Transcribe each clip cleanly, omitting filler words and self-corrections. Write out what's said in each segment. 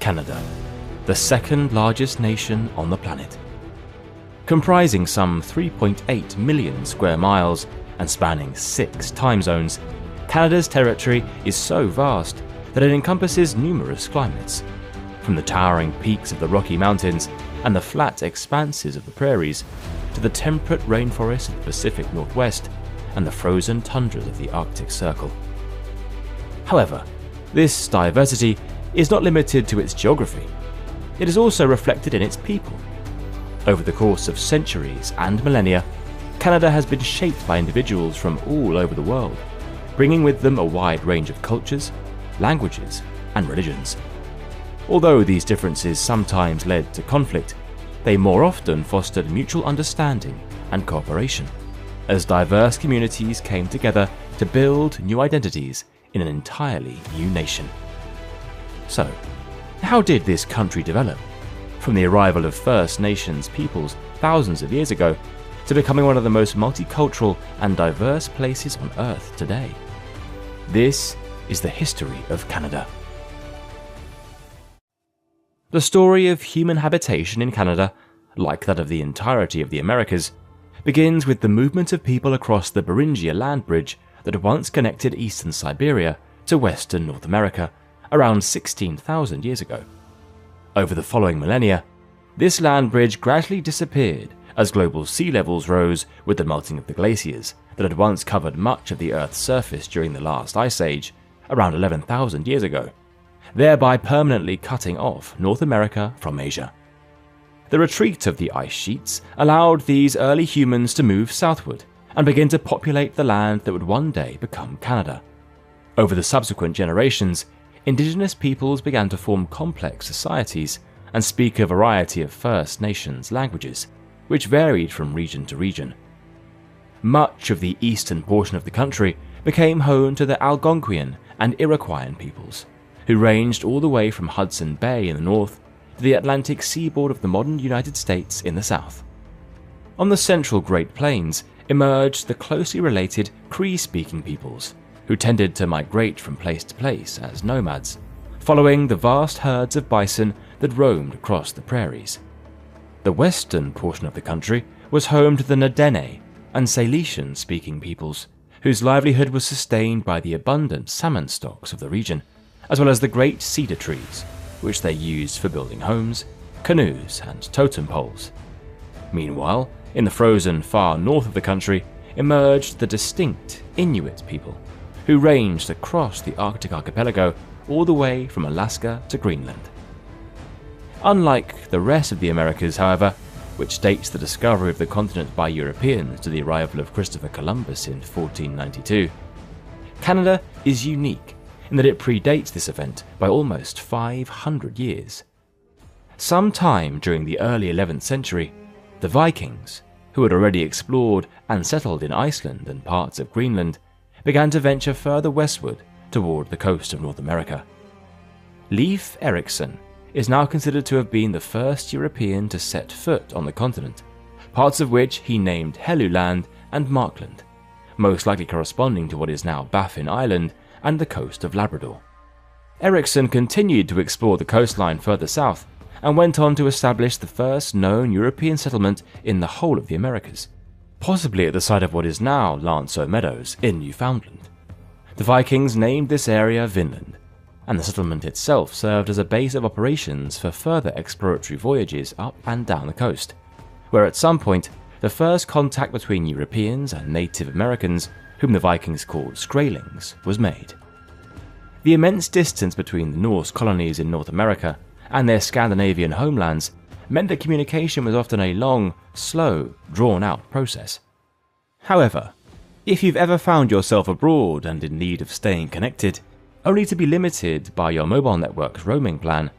Canada, the second largest nation on the planet. Comprising some 3.8 million square miles and spanning 6 time zones, Canada's territory is so vast that it encompasses numerous climates, from the towering peaks of the Rocky Mountains and the flat expanses of the prairies, to the temperate rainforests of the Pacific Northwest and the frozen tundras of the Arctic Circle. However, this diversity is not limited to its geography. It is also reflected in its people. Over the course of centuries and millennia, Canada has been shaped by individuals from all over the world, bringing with them a wide range of cultures, languages, and religions. Although these differences sometimes led to conflict, they more often fostered mutual understanding and cooperation, as diverse communities came together to build new identities in an entirely new nation. So, how did this country develop, from the arrival of First Nations peoples thousands of years ago to becoming one of the most multicultural and diverse places on Earth today? This is the history of Canada. The story of human habitation in Canada, like that of the entirety of the Americas, begins with the movement of people across the Beringia land bridge that once connected eastern Siberia to western North America around 16,000 years ago. Over the following millennia, this land bridge gradually disappeared as global sea levels rose with the melting of the glaciers that had once covered much of the Earth's surface during the last ice age, around 11,000 years ago, thereby permanently cutting off North America from Asia. The retreat of the ice sheets allowed these early humans to move southward and begin to populate the land that would one day become Canada. Over the subsequent generations, Indigenous peoples began to form complex societies and speak a variety of First Nations languages, which varied from region to region. Much of the eastern portion of the country became home to the Algonquian and Iroquoian peoples, who ranged all the way from Hudson Bay in the north to the Atlantic seaboard of the modern United States in the south. On the central Great Plains emerged the closely related Cree-speaking peoples, who tended to migrate from place to place as nomads, following the vast herds of bison that roamed across the prairies. The western portion of the country was home to the Nadene and Salishan-speaking peoples, whose livelihood was sustained by the abundant salmon stocks of the region, as well as the great cedar trees, which they used for building homes, canoes, and totem poles. Meanwhile, in the frozen far north of the country emerged the distinct Inuit people, who ranged across the Arctic archipelago all the way from Alaska to Greenland. Unlike the rest of the Americas, however, which dates the discovery of the continent by Europeans to the arrival of Christopher Columbus in 1492, Canada is unique in that it predates this event by almost 500 years. Sometime during the early 11th century, the Vikings, who had already explored and settled in Iceland and parts of Greenland, began to venture further westward toward the coast of North America. Leif Erikson is now considered to have been the first European to set foot on the continent, parts of which he named Helluland and Markland, most likely corresponding to what is now Baffin Island and the coast of Labrador. Erikson continued to explore the coastline further south and went on to establish the first known European settlement in the whole of the Americas, possibly at the site of what is now Lanceau Meadows in Newfoundland. The Vikings named this area Vinland, and the settlement itself served as a base of operations for further exploratory voyages up and down the coast, where at some point the first contact between Europeans and Native Americans, whom the Vikings called Skraelings, was made. The immense distance between the Norse colonies in North America and their Scandinavian homelands meant that communication was often a long, slow, drawn-out process. However, if you've ever found yourself abroad and in need of staying connected, only to be limited by your mobile network's roaming plan,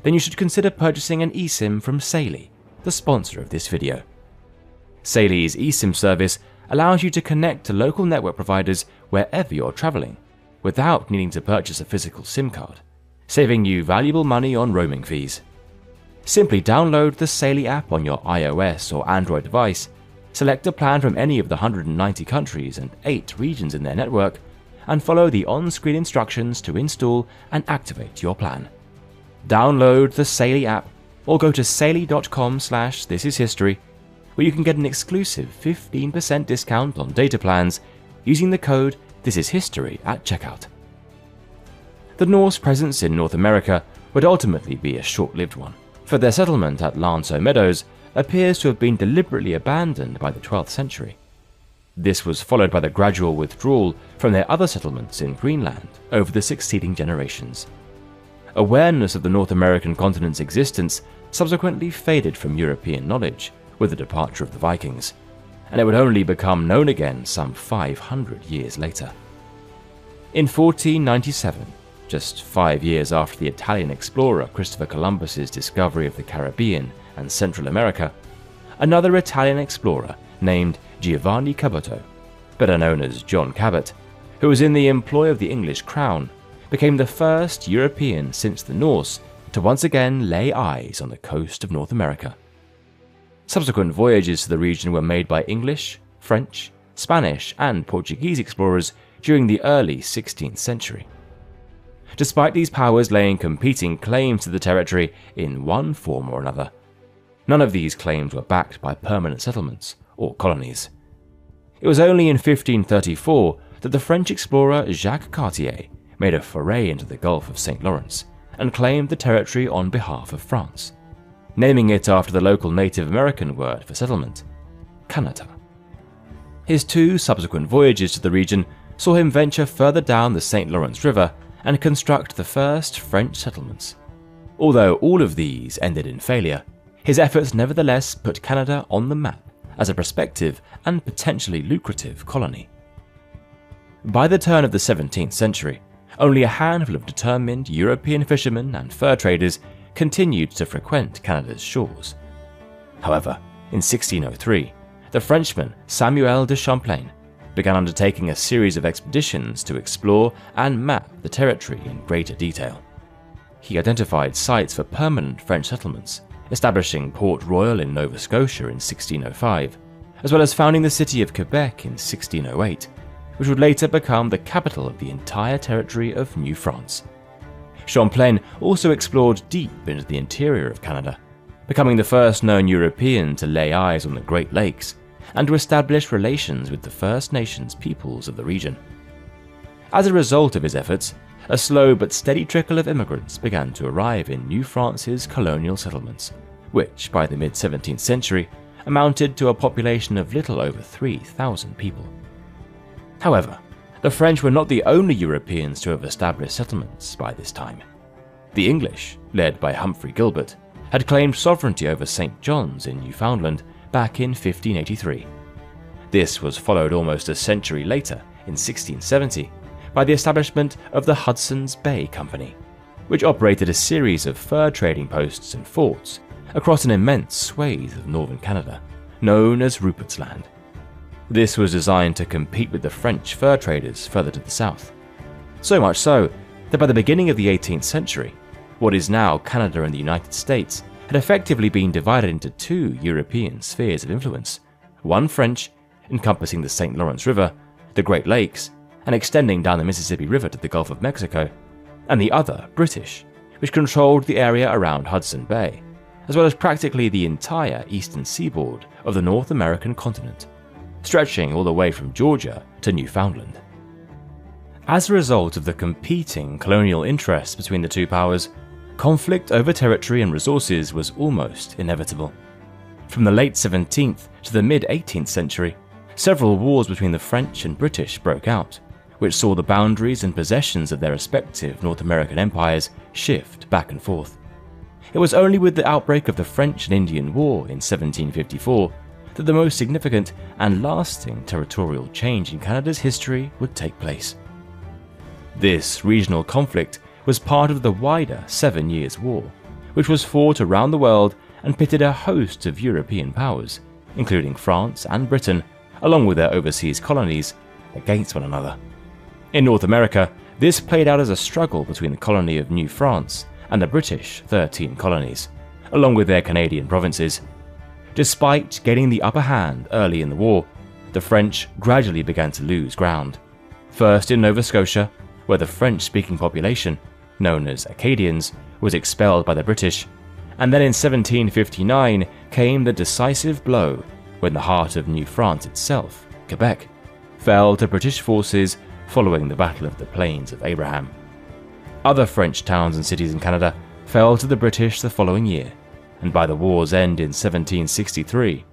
then you should consider purchasing an eSIM from Saley, the sponsor of this video. Saley's eSIM service allows you to connect to local network providers wherever you're traveling, without needing to purchase a physical SIM card, saving you valuable money on roaming fees. Simply download the Saley app on your iOS or Android device, select a plan from any of the 190 countries and 8 regions in their network, and follow the on-screen instructions to install and activate your plan. download the Saily app or go to saily.com/thisishistory, where you can get an exclusive 15% discount on data plans using the code ThisIsHistory at checkout. The Norse presence in North America would ultimately be a short-lived one, for their settlement at Lanso Meadows appears to have been deliberately abandoned by the 12th century. This was followed by the gradual withdrawal from their other settlements in Greenland over the succeeding generations. Awareness of the North American continent's existence subsequently faded from European knowledge with the departure of the Vikings, and it would only become known again some 500 years later. In 1497, just 5 years after the Italian explorer Christopher Columbus's discovery of the Caribbean and Central America, another Italian explorer named Giovanni Caboto, better known as John Cabot, who was in the employ of the English crown, became the first European since the Norse to once again lay eyes on the coast of North America. Subsequent voyages to the region were made by English, French, Spanish, and Portuguese explorers during the early 16th century. Despite these powers laying competing claims to the territory in one form or another, none of these claims were backed by permanent settlements or colonies. It was only in 1534 that the French explorer Jacques Cartier made a foray into the Gulf of St. Lawrence and claimed the territory on behalf of France, naming it after the local Native American word for settlement, Canada. His 2 subsequent voyages to the region saw him venture further down the St. Lawrence River and construct the first French settlements. Although all of these ended in failure, his efforts nevertheless put Canada on the map as a prospective and potentially lucrative colony. By the turn of the 17th century, only a handful of determined European fishermen and fur traders continued to frequent Canada's shores. However, in 1603, the Frenchman Samuel de Champlain began undertaking a series of expeditions to explore and map the territory in greater detail. He identified sites for permanent French settlements, establishing Port Royal in Nova Scotia in 1605, as well as founding the city of Quebec in 1608, which would later become the capital of the entire territory of New France. Champlain also explored deep into the interior of Canada, becoming the first known European to lay eyes on the Great Lakes and to establish relations with the First Nations peoples of the region. As a result of his efforts, a slow but steady trickle of immigrants began to arrive in New France's colonial settlements, which by the mid-17th century amounted to a population of little over 3,000 people. However, the French were not the only Europeans to have established settlements by this time. The English, led by Humphrey Gilbert, had claimed sovereignty over St. John's in Newfoundland back in 1583. This was followed almost a century later, in 1670, by the establishment of the Hudson's Bay Company, which operated a series of fur trading posts and forts across an immense swathe of northern Canada, known as Rupert's Land. This was designed to compete with the French fur traders further to the south. So much so that by the beginning of the 18th century, what is now Canada and the United States had effectively been divided into 2 European spheres of influence, one French, encompassing the St. Lawrence River, the Great Lakes, and extending down the Mississippi River to the Gulf of Mexico, and the other British, which controlled the area around Hudson Bay, as well as practically the entire eastern seaboard of the North American continent, stretching all the way from Georgia to Newfoundland. As a result of the competing colonial interests between the 2 powers, conflict over territory and resources was almost inevitable. From the late 17th to the mid-18th century, several wars between the French and British broke out, which saw the boundaries and possessions of their respective North American empires shift back and forth. It was only with the outbreak of the French and Indian War in 1754 that the most significant and lasting territorial change in Canada's history would take place. This regional conflict was part of the wider 7 Years' War, which was fought around the world and pitted a host of European powers, including France and Britain, along with their overseas colonies, against one another. In North America, this played out as a struggle between the colony of New France and the British 13 colonies, along with their Canadian provinces. Despite gaining the upper hand early in the war, the French gradually began to lose ground. First in Nova Scotia, where the French-speaking population, known as Acadians, was expelled by the British, and then in 1759 came the decisive blow when the heart of New France itself, Quebec, fell to British forces following the Battle of the Plains of Abraham. Other French towns and cities in Canada fell to the British the following year, and by the war's end in 1763,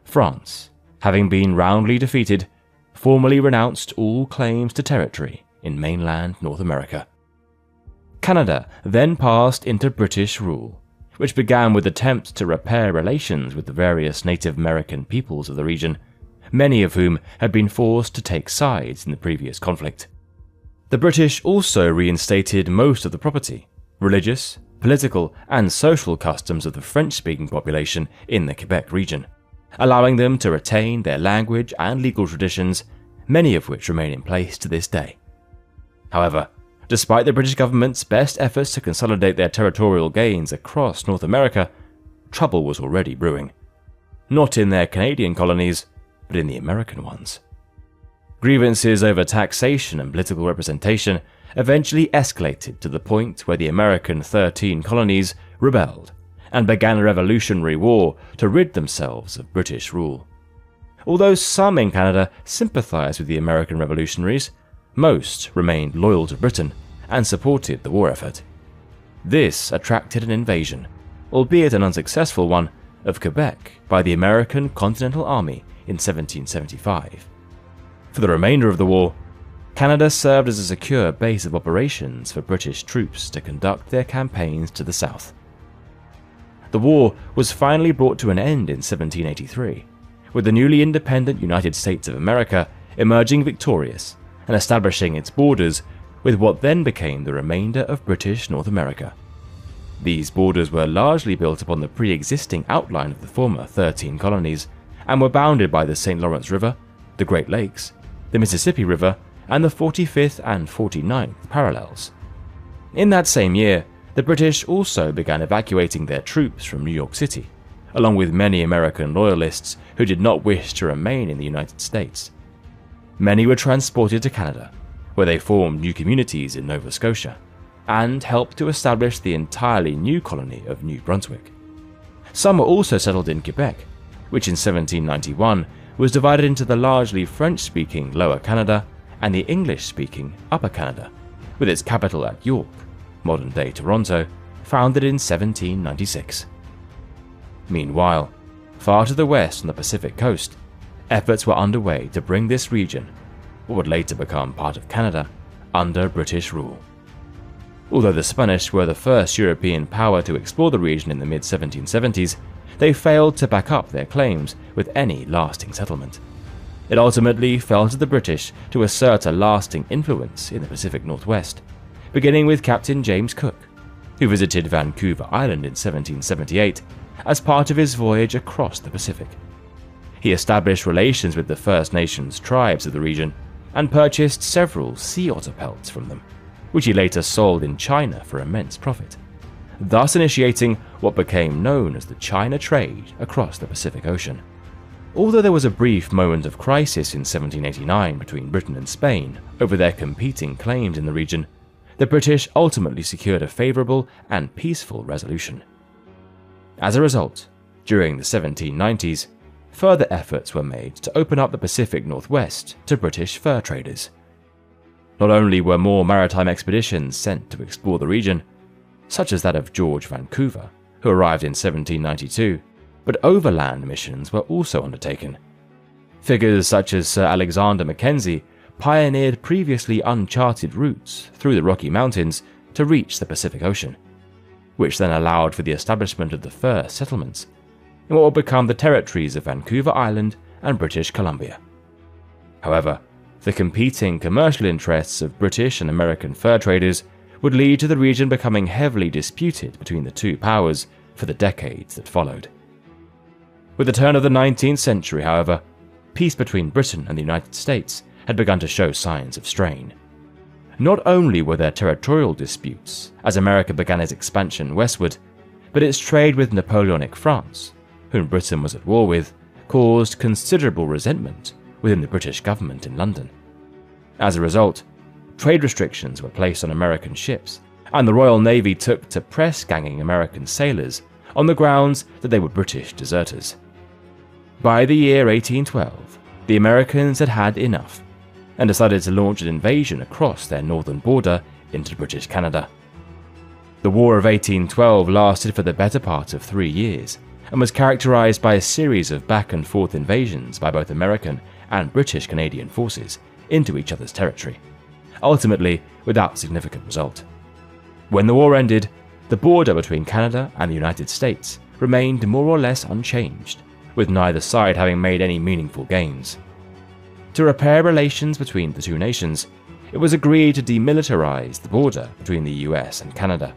France, having been roundly defeated, formally renounced all claims to territory in mainland North America. Canada then passed into British rule, which began with attempts to repair relations with the various Native American peoples of the region, many of whom had been forced to take sides in the previous conflict. The British also reinstated most of the property, religious, political, and social customs of the French-speaking population in the Quebec region, allowing them to retain their language and legal traditions, many of which remain in place to this day. However, despite the British government's best efforts to consolidate their territorial gains across North America, trouble was already brewing. Not in their Canadian colonies, but in the American ones. Grievances over taxation and political representation eventually escalated to the point where the American 13 colonies rebelled and began a revolutionary war to rid themselves of British rule. Although some in Canada sympathized with the American revolutionaries, most remained loyal to Britain and supported the war effort. This attracted an invasion, albeit an unsuccessful one, of Quebec by the American Continental Army in 1775. For the remainder of the war, Canada served as a secure base of operations for British troops to conduct their campaigns to the south. The war was finally brought to an end in 1783, with the newly independent United States of America emerging victorious and establishing its borders with what then became the remainder of British North America. These borders were largely built upon the pre-existing outline of the former 13 colonies and were bounded by the St. Lawrence River, the Great Lakes, the Mississippi River, and the 45th and 49th parallels. In that same year, the British also began evacuating their troops from New York City, along with many American loyalists who did not wish to remain in the United States. Many were transported to Canada, where they formed new communities in Nova Scotia, and helped to establish the entirely new colony of New Brunswick. Some were also settled in Quebec, which in 1791 was divided into the largely French-speaking Lower Canada and the English-speaking Upper Canada, with its capital at York, modern-day Toronto, founded in 1796. Meanwhile, far to the west on the Pacific coast, efforts were underway to bring this region, what would later become part of Canada, under British rule. Although the Spanish were the first European power to explore the region in the mid-1770s, they failed to back up their claims with any lasting settlement. It ultimately fell to the British to assert a lasting influence in the Pacific Northwest, beginning with Captain James Cook, who visited Vancouver Island in 1778 as part of his voyage across the Pacific. He established relations with the First Nations tribes of the region and purchased several sea otter pelts from them, which he later sold in China for immense profit, thus initiating what became known as the China trade across the Pacific Ocean. Although there was a brief moment of crisis in 1789 between Britain and Spain over their competing claims in the region, the British ultimately secured a favourable and peaceful resolution. As a result, during the 1790s, further efforts were made to open up the Pacific Northwest to British fur traders. Not only were more maritime expeditions sent to explore the region, such as that of George Vancouver, who arrived in 1792, but overland missions were also undertaken. Figures such as Sir Alexander Mackenzie pioneered previously uncharted routes through the Rocky Mountains to reach the Pacific Ocean, which then allowed for the establishment of the first settlements in what would become the territories of Vancouver Island and British Columbia. However, the competing commercial interests of British and American fur traders would lead to the region becoming heavily disputed between the two powers for the decades that followed. With the turn of the 19th century, however, peace between Britain and the United States had begun to show signs of strain. Not only were there territorial disputes as America began its expansion westward, but its trade with Napoleonic France, whom Britain was at war with, caused considerable resentment within the British government in London. As a result, trade restrictions were placed on American ships, and the Royal Navy took to press-ganging American sailors on the grounds that they were British deserters. By the year 1812, the Americans had had enough and decided to launch an invasion across their northern border into British Canada. The War of 1812 lasted for the better part of 3 years and was characterized by a series of back-and-forth invasions by both American and British Canadian forces into each other's territory, ultimately without significant result. When the war ended, the border between Canada and the United States remained more or less unchanged, with neither side having made any meaningful gains. To repair relations between the two nations, it was agreed to demilitarize the border between the US and Canada,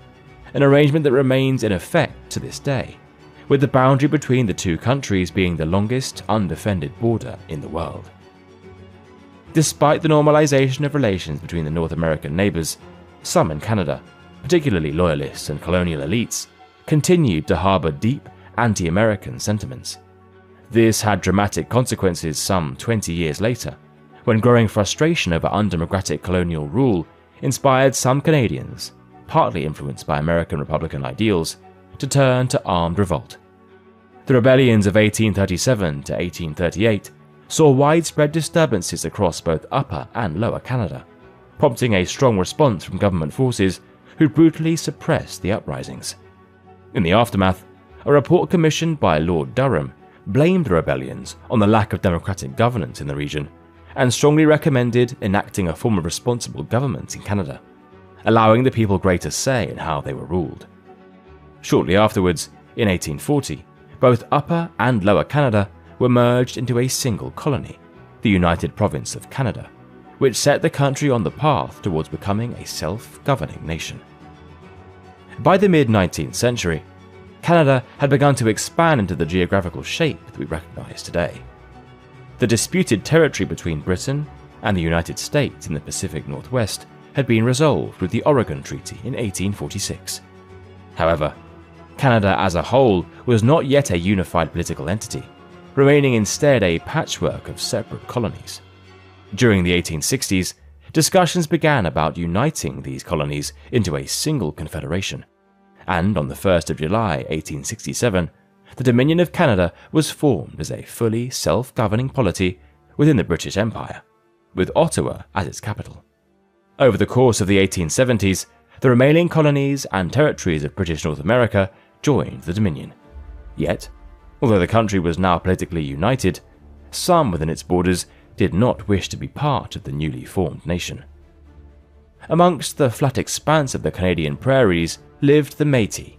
an arrangement that remains in effect to this day, with the boundary between the two countries being the longest undefended border in the world. Despite the normalization of relations between the North American neighbors, some in Canada, particularly loyalists and colonial elites, continued to harbor deep anti-American sentiments. This had dramatic consequences some 20 years later, when growing frustration over undemocratic colonial rule inspired some Canadians, partly influenced by American Republican ideals, to turn to armed revolt. The rebellions of 1837 to 1838 saw widespread disturbances across both Upper and Lower Canada, prompting a strong response from government forces who brutally suppressed the uprisings. In the aftermath, a report commissioned by Lord Durham blamed the rebellions on the lack of democratic governance in the region and strongly recommended enacting a form of responsible government in Canada, allowing the people greater say in how they were ruled. Shortly afterwards, in 1840, both Upper and Lower Canada were merged into a single colony, the United Province of Canada, which set the country on the path towards becoming a self-governing nation. By the mid-19th century, Canada had begun to expand into the geographical shape that we recognize today. The disputed territory between Britain and the United States in the Pacific Northwest had been resolved with the Oregon Treaty in 1846. However, Canada as a whole was not yet a unified political entity, remaining instead a patchwork of separate colonies. During the 1860s, discussions began about uniting these colonies into a single confederation, and on the 1st of July 1867, the Dominion of Canada was formed as a fully self-governing polity within the British Empire, with Ottawa as its capital. Over the course of the 1870s, the remaining colonies and territories of British North America joined the Dominion. Yet, although the country was now politically united, some within its borders did not wish to be part of the newly formed nation. Amongst the flat expanse of the Canadian prairies lived the Métis,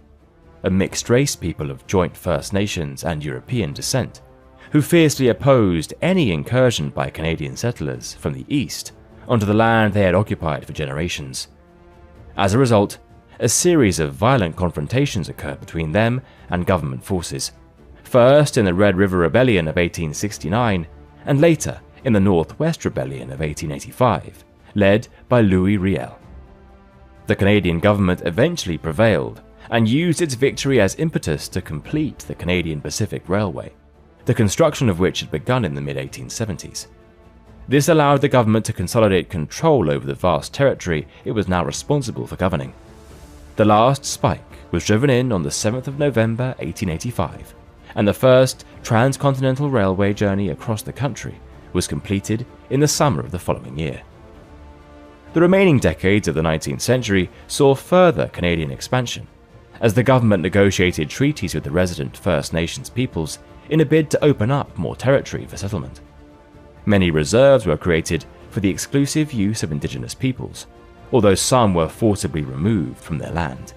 a mixed-race people of joint First Nations and European descent, who fiercely opposed any incursion by Canadian settlers from the east onto the land they had occupied for generations. As a result, a series of violent confrontations occurred between them and government forces, first in the Red River Rebellion of 1869, and later in the Northwest Rebellion of 1885, led by Louis Riel. The Canadian government eventually prevailed and used its victory as impetus to complete the Canadian Pacific Railway, the construction of which had begun in the mid-1870s. This allowed the government to consolidate control over the vast territory it was now responsible for governing. The last spike was driven in on the 7th of November 1885, and the first transcontinental railway journey across the country was completed in the summer of the following year. The remaining decades of the 19th century saw further Canadian expansion, as the government negotiated treaties with the resident First Nations peoples in a bid to open up more territory for settlement. Many reserves were created for the exclusive use of Indigenous peoples, although some were forcibly removed from their land.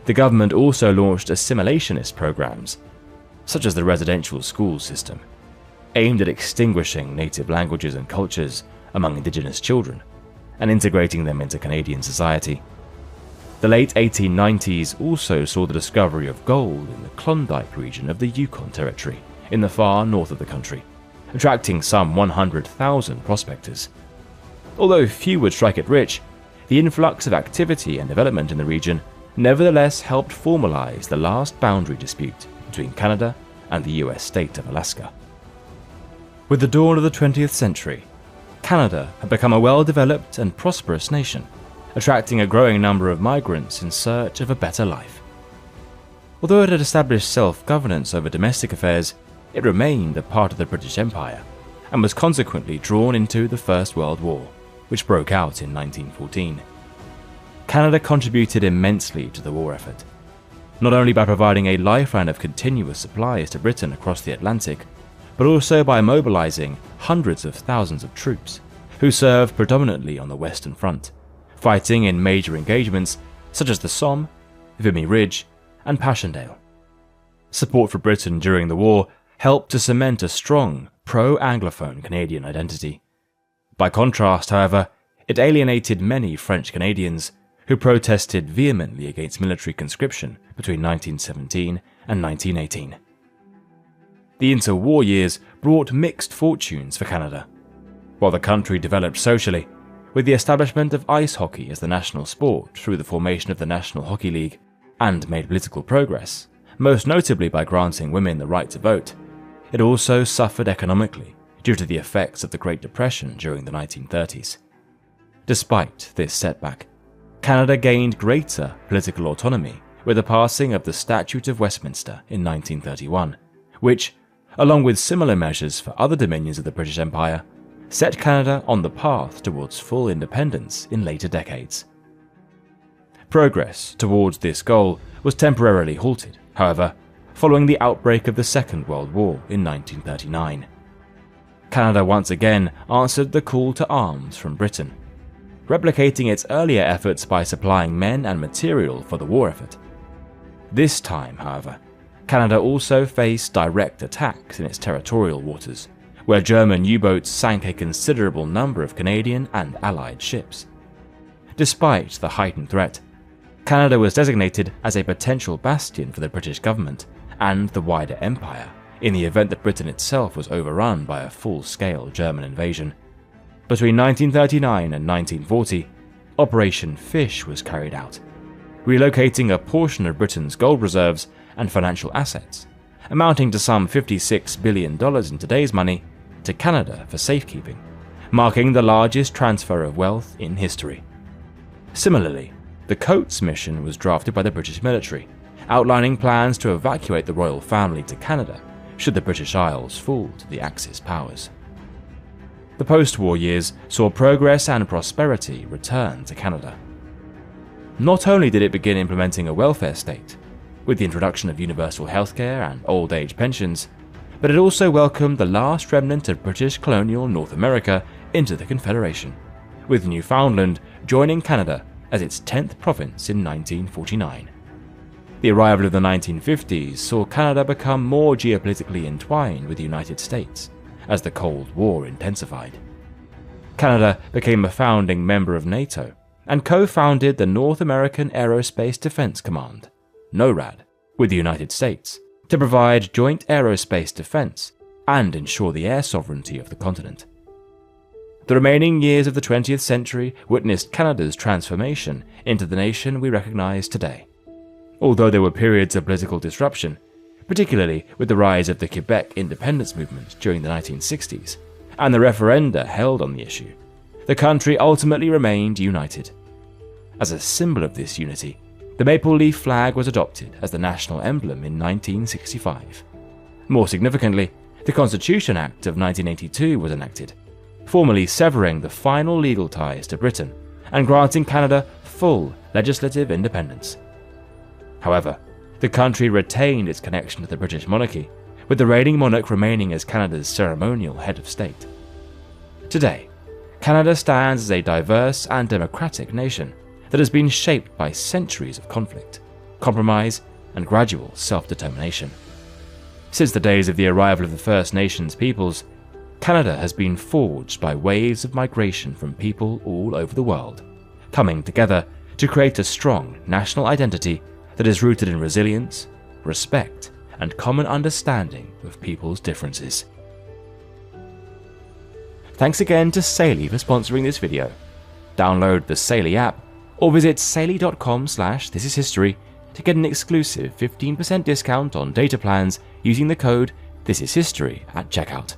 The government also launched assimilationist programs, such as the residential school system, aimed at extinguishing native languages and cultures among Indigenous children and integrating them into Canadian society. The late 1890s also saw the discovery of gold in the Klondike region of the Yukon Territory in the far north of the country, attracting some 100,000 prospectors. Although few would strike it rich, the influx of activity and development in the region nevertheless helped formalize the last boundary dispute between Canada and the US state of Alaska. With the dawn of the 20th century, Canada had become a well-developed and prosperous nation, attracting a growing number of migrants in search of a better life. Although it had established self-governance over domestic affairs, it remained a part of the British Empire, and was consequently drawn into the First World War, which broke out in 1914. Canada contributed immensely to the war effort, not only by providing a lifeline of continuous supplies to Britain across the Atlantic, but also by mobilizing hundreds of thousands of troops, who served predominantly on the Western Front, fighting in major engagements such as the Somme, Vimy Ridge, and Passchendaele. Support for Britain during the war helped to cement a strong, pro-Anglophone Canadian identity. By contrast, however, it alienated many French Canadians who protested vehemently against military conscription between 1917 and 1918. The interwar years brought mixed fortunes for Canada. While the country developed socially, with the establishment of ice hockey as the national sport through the formation of the National Hockey League, and made political progress, most notably by granting women the right to vote, it also suffered economically due to the effects of the Great Depression during the 1930s. Despite this setback, Canada gained greater political autonomy with the passing of the Statute of Westminster in 1931, which, along with similar measures for other dominions of the British Empire, set Canada on the path towards full independence in later decades. Progress towards this goal was temporarily halted, however, following the outbreak of the Second World War in 1939. Canada once again answered the call to arms from Britain, replicating its earlier efforts by supplying men and material for the war effort. This time, however, Canada also faced direct attacks in its territorial waters, where German U-boats sank a considerable number of Canadian and Allied ships. Despite the heightened threat, Canada was designated as a potential bastion for the British government and the wider empire in the event that Britain itself was overrun by a full-scale German invasion. Between 1939 and 1940, Operation Fish was carried out, relocating a portion of Britain's gold reserves and financial assets, amounting to some $56 billion in today's money, to Canada for safekeeping, marking the largest transfer of wealth in history. Similarly, the Coates mission was drafted by the British military, outlining plans to evacuate the royal family to Canada should the British Isles fall to the Axis powers. The post-war years saw progress and prosperity return to Canada. Not only did it begin implementing a welfare state, with the introduction of universal healthcare and old age pensions, but it also welcomed the last remnant of British colonial North America into the Confederation, with Newfoundland joining Canada as its 10th province in 1949. The arrival of the 1950s saw Canada become more geopolitically entwined with the United States as the Cold War intensified. Canada became a founding member of NATO and co-founded the North American Aerospace Defense Command, NORAD, with the United States to provide joint aerospace defense and ensure the air sovereignty of the continent. The remaining years of the 20th century witnessed Canada's transformation into the nation we recognize today. Although there were periods of political disruption, particularly with the rise of the Quebec independence movement during the 1960s and the referenda held on the issue, the country ultimately remained united. As a symbol of this unity, the maple leaf flag was adopted as the national emblem in 1965. More significantly, the Constitution Act of 1982 was enacted, formally severing the final legal ties to Britain and granting Canada full legislative independence. However, the country retained its connection to the British monarchy, with the reigning monarch remaining as Canada's ceremonial head of state. Today, Canada stands as a diverse and democratic nation that has been shaped by centuries of conflict, compromise, and gradual self-determination. Since the days of the arrival of the First Nations peoples, Canada has been forged by waves of migration from people all over the world, coming together to create a strong national identity that is rooted in resilience, respect, and common understanding of people's differences. Thanks again to Saily for sponsoring this video. Download the Saily app or visit saily.com/thisishistory to get an exclusive 15% discount on data plans using the code thisishistory at checkout.